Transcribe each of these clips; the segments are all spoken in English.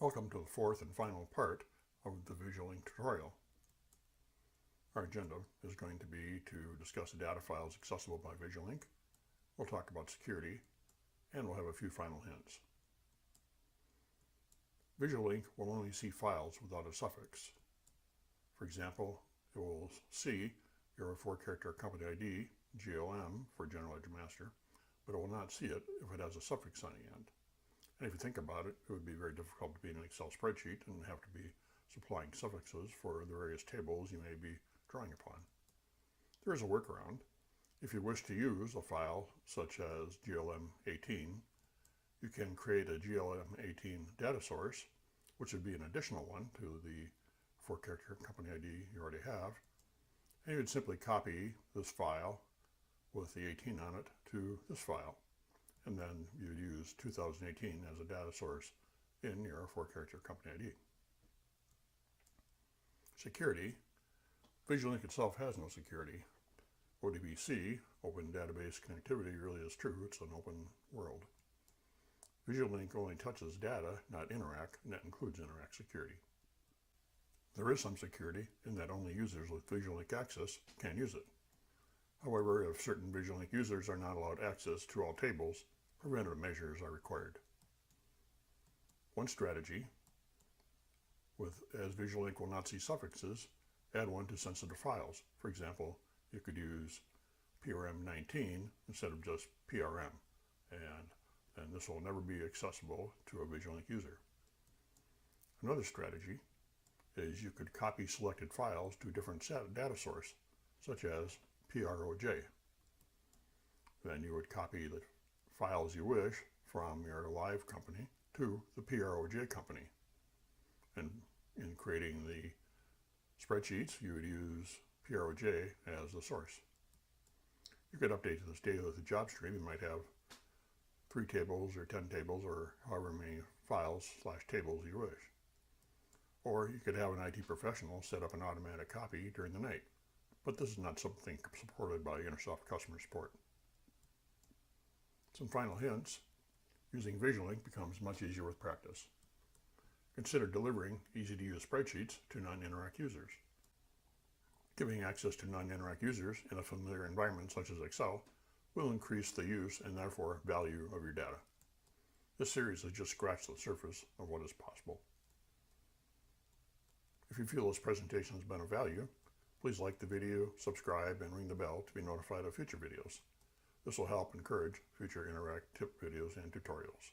Welcome to the fourth and final part of the VisualLink tutorial. Our agenda is going to be to discuss the data files accessible by VisualLink. We'll talk about security, and we'll have a few final hints. VisualLink will only see files without a suffix. For example, it will see your 4-character company ID, GLM for General Ledger Master, but it will not see it if it has a suffix on the end. And if you think about it, it would be very difficult to be in an Excel spreadsheet and have to be supplying suffixes for the various tables you may be drawing upon. There is a workaround. If you wish to use a file such as GLM18, you can create a GLM18 data source, which would be an additional one to the 4-character company ID you already have. And you would simply copy this file with the 18 on it to this file. And then you'd use 2018 as a data source in your 4-character company ID. Security. VisualLink itself has no security. ODBC, Open Database Connectivity, really is true. It's an open world. VisualLink only touches data, not Interac, and that includes Interac security. There is some security in that only users with VisualLink access can use it. However, if certain VisualLink users are not allowed access to all tables, preventative measures are required. One strategy, as VisualLink will not see suffixes, add one to sensitive files. For example, you could use PRM19 instead of just PRM, and this will never be accessible to a VisualLink user. Another strategy is you could copy selected files to a different data source, such as PROJ. Then you would copy the files you wish from your live company to the PROJ company. And in creating the spreadsheets, you would use PROJ as the source. You could update this data with a job stream. You might have 3 tables or 10 tables or however many files/tables you wish. Or you could have an IT professional set up an automatic copy during the night. But this is not something supported by Intersoft customer support. Some final hints. Using VisualLink becomes much easier with practice. Consider delivering easy-to-use spreadsheets to non-Interac users. Giving access to non-Interac users in a familiar environment such as Excel will increase the use and therefore value of your data. This series has just scratched the surface of what is possible. If you feel this presentation has been of value, please like the video, subscribe, and ring the bell to be notified of future videos. This will help encourage future Interac tip videos and tutorials.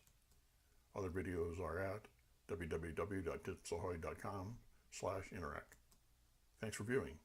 Other videos are at www.ditzelhoy.com/Interac. Thanks for viewing.